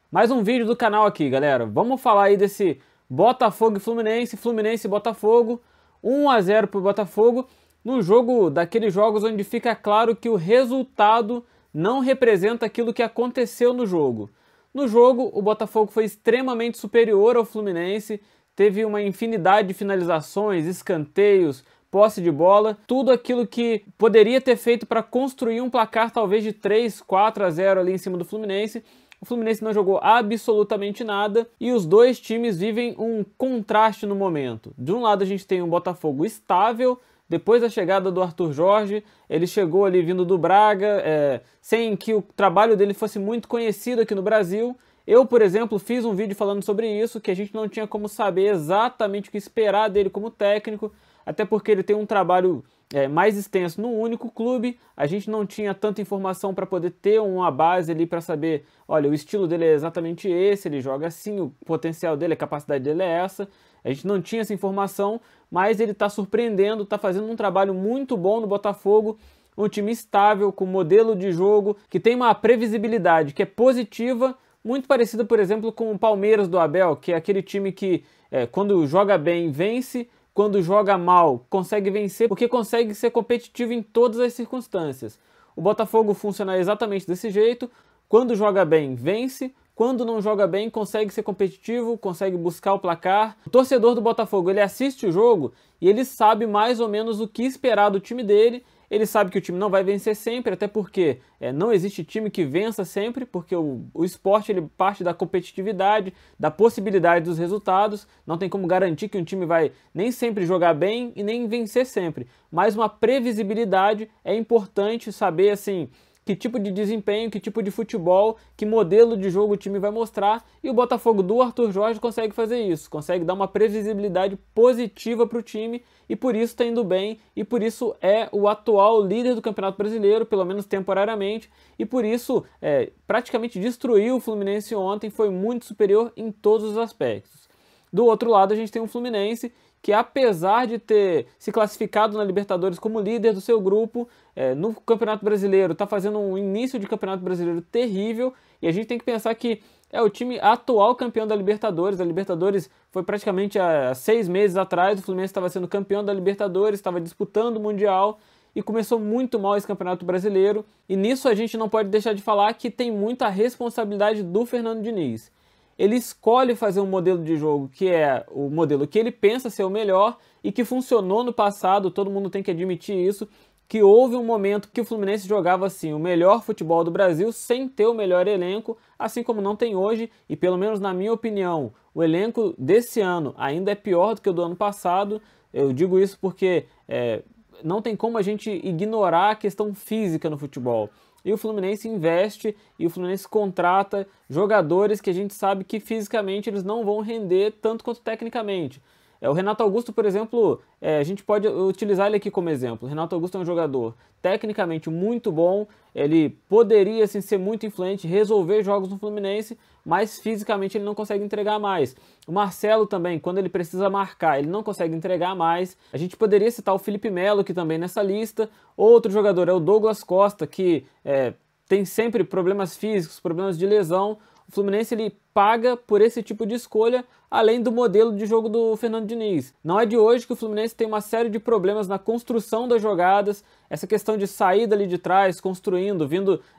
Mais um vídeo do canal aqui, galera. Vamos falar aí desse Botafogo e Fluminense, Fluminense e Botafogo, 1 a 0 pro Botafogo, no jogo daqueles jogos onde fica claro que o resultado não representa aquilo que aconteceu no jogo. No jogo, o Botafogo foi extremamente superior ao Fluminense, teve uma infinidade de finalizações, escanteios, posse de bola, tudo aquilo que poderia ter feito para construir um placar talvez de 3, 4 a 0 ali em cima do Fluminense. O Fluminense não jogou absolutamente nada e os dois times vivem um contraste no momento. De um lado a gente tem um Botafogo estável, depois da chegada do Arthur Jorge, ele chegou ali vindo do Braga, sem que o trabalho dele fosse muito conhecido aqui no Brasil. Eu, por exemplo, fiz um vídeo falando sobre isso, que a gente não tinha como saber exatamente o que esperar dele como técnico, até porque ele tem um trabalho mais extenso num único clube, a gente não tinha tanta informação para poder ter uma base ali para saber, olha, o estilo dele é exatamente esse, ele joga assim, o potencial dele, a capacidade dele é essa. A gente não tinha essa informação, mas ele está surpreendendo, está fazendo um trabalho muito bom no Botafogo, um time estável, com modelo de jogo, que tem uma previsibilidade que é positiva, muito parecida, por exemplo, com o Palmeiras do Abel, que é aquele time que, quando joga bem, vence, quando joga mal, consegue vencer, porque consegue ser competitivo em todas as circunstâncias. O Botafogo funciona exatamente desse jeito, quando joga bem, vence, quando não joga bem, consegue ser competitivo, consegue buscar o placar. O torcedor do Botafogo, ele assiste o jogo e ele sabe mais ou menos o que esperar do time dele. Ele sabe que o time não vai vencer sempre, até porque não existe time que vença sempre, porque o esporte ele parte da competitividade, da possibilidade dos resultados. Não tem como garantir que um time vai nem sempre jogar bem e nem vencer sempre. Mas uma previsibilidade é importante saber assim, que tipo de desempenho, que tipo de futebol, que modelo de jogo o time vai mostrar, e o Botafogo do Arthur Jorge consegue fazer isso, consegue dar uma previsibilidade positiva para o time, e por isso está indo bem, e por isso é o atual líder do Campeonato Brasileiro, pelo menos temporariamente, e por isso praticamente destruiu o Fluminense ontem, foi muito superior em todos os aspectos. Do outro lado a gente tem um Fluminense que, apesar de ter se classificado na Libertadores como líder do seu grupo, no Campeonato Brasileiro está fazendo um início de Campeonato Brasileiro terrível, e a gente tem que pensar que é o time atual campeão da Libertadores. A Libertadores foi praticamente há 6 meses atrás, o Fluminense estava sendo campeão da Libertadores, estava disputando o Mundial, e começou muito mal esse Campeonato Brasileiro, e nisso a gente não pode deixar de falar que tem muita responsabilidade do Fernando Diniz. Ele escolhe fazer um modelo de jogo que é o modelo que ele pensa ser o melhor e que funcionou no passado, todo mundo tem que admitir isso, que houve um momento que o Fluminense jogava assim o melhor futebol do Brasil sem ter o melhor elenco, assim como não tem hoje, e pelo menos na minha opinião, o elenco desse ano ainda é pior do que o do ano passado. Eu digo isso porque não tem como a gente ignorar a questão física no futebol. E o Fluminense investe e o Fluminense contrata jogadores que a gente sabe que fisicamente eles não vão render tanto quanto tecnicamente. O Renato Augusto, por exemplo, a gente pode utilizar ele aqui como exemplo. O Renato Augusto é um jogador tecnicamente muito bom, ele poderia assim, ser muito influente, resolver jogos no Fluminense, mas fisicamente ele não consegue entregar mais. O Marcelo também, quando ele precisa marcar, ele não consegue entregar mais. A gente poderia citar o Felipe Melo, que também nessa lista. Outro jogador é o Douglas Costa, que tem sempre problemas físicos, problemas de lesão. O Fluminense ele paga por esse tipo de escolha, além do modelo de jogo do Fernando Diniz. Não é de hoje que o Fluminense tem uma série de problemas na construção das jogadas, essa questão de saída ali de trás, construindo,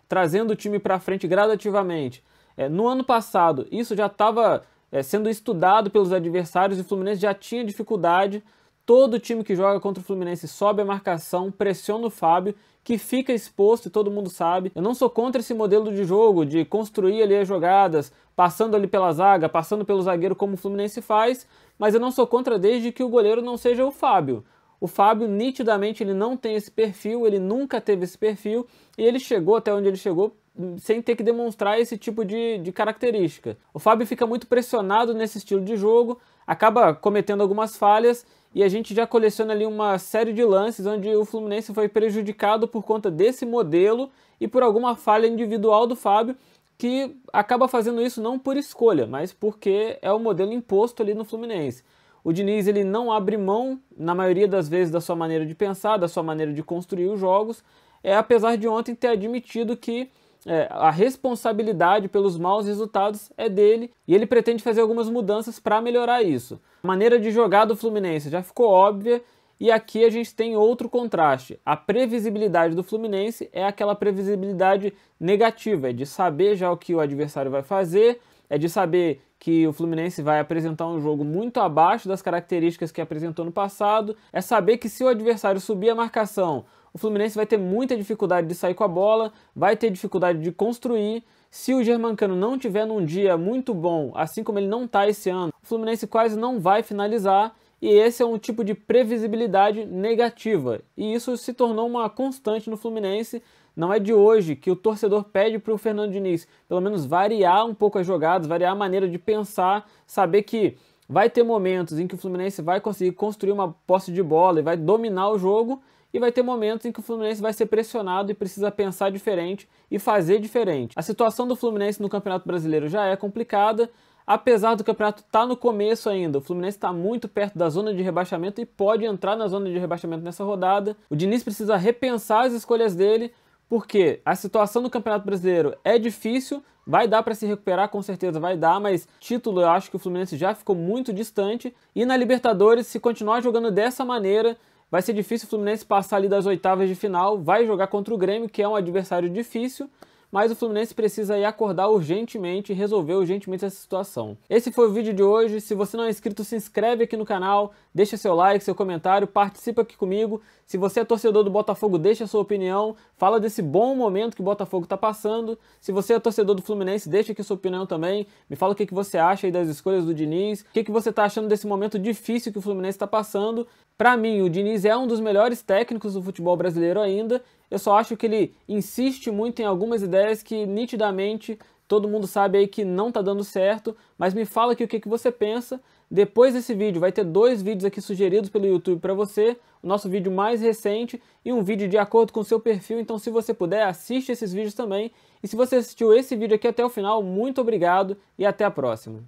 trazendo o time para frente gradativamente. No ano passado, isso já estava sendo estudado pelos adversários e o Fluminense já tinha dificuldade. Todo time que joga contra o Fluminense sobe a marcação, pressiona o Fábio, que fica exposto e todo mundo sabe. Eu não sou contra esse modelo de jogo, de construir ali as jogadas, passando ali pela zaga, passando pelo zagueiro como o Fluminense faz, mas eu não sou contra desde que o goleiro não seja o Fábio. O Fábio, nitidamente, ele não tem esse perfil, ele nunca teve esse perfil, e ele chegou até onde ele chegou sem ter que demonstrar esse tipo de característica. O Fábio fica muito pressionado nesse estilo de jogo, acaba cometendo algumas falhas, e a gente já coleciona ali uma série de lances onde o Fluminense foi prejudicado por conta desse modelo e por alguma falha individual do Fábio, que acaba fazendo isso não por escolha, mas porque é o modelo imposto ali no Fluminense. O Diniz ele não abre mão, na maioria das vezes, da sua maneira de pensar, da sua maneira de construir os jogos, apesar de ontem ter admitido que a responsabilidade pelos maus resultados é dele e ele pretende fazer algumas mudanças para melhorar isso. A maneira de jogar do Fluminense já ficou óbvia e aqui a gente tem outro contraste. A previsibilidade do Fluminense é aquela previsibilidade negativa, é de saber já o que o adversário vai fazer, é de saber que o Fluminense vai apresentar um jogo muito abaixo das características que apresentou no passado, é saber que se o adversário subir a marcação, o Fluminense vai ter muita dificuldade de sair com a bola, vai ter dificuldade de construir. Se o Germancano não tiver num dia muito bom, assim como ele não está esse ano, o Fluminense quase não vai finalizar e esse é um tipo de previsibilidade negativa. E isso se tornou uma constante no Fluminense. Não é de hoje que o torcedor pede para o Fernando Diniz pelo menos variar um pouco as jogadas, variar a maneira de pensar, saber que vai ter momentos em que o Fluminense vai conseguir construir uma posse de bola e vai dominar o jogo, e vai ter momentos em que o Fluminense vai ser pressionado e precisa pensar diferente e fazer diferente. A situação do Fluminense no Campeonato Brasileiro já é complicada, apesar do campeonato estar no começo ainda. O Fluminense está muito perto da zona de rebaixamento e pode entrar na zona de rebaixamento nessa rodada. O Diniz precisa repensar as escolhas dele, porque a situação do Campeonato Brasileiro é difícil, vai dar para se recuperar, com certeza vai dar, mas título eu acho que o Fluminense já ficou muito distante. E na Libertadores, se continuar jogando dessa maneira, vai ser difícil o Fluminense passar ali das oitavas de final, vai jogar contra o Grêmio, que é um adversário difícil, mas o Fluminense precisa aí acordar urgentemente e resolver urgentemente essa situação. Esse foi o vídeo de hoje. Se você não é inscrito, se inscreve aqui no canal, deixa seu like, seu comentário, participa aqui comigo. Se você é torcedor do Botafogo, deixa a sua opinião, fala desse bom momento que o Botafogo está passando. Se você é torcedor do Fluminense, deixa aqui sua opinião também, me fala o que você acha aí das escolhas do Diniz, o que você está achando desse momento difícil que o Fluminense está passando. Para mim, o Diniz é um dos melhores técnicos do futebol brasileiro ainda. Eu só acho que ele insiste muito em algumas ideias que nitidamente todo mundo sabe aí que não tá dando certo, mas me fala aqui o que você pensa. Depois desse vídeo vai ter 2 vídeos aqui sugeridos pelo YouTube para você, o nosso vídeo mais recente e um vídeo de acordo com o seu perfil, então se você puder, assiste esses vídeos também. E se você assistiu esse vídeo aqui até o final, muito obrigado e até a próxima.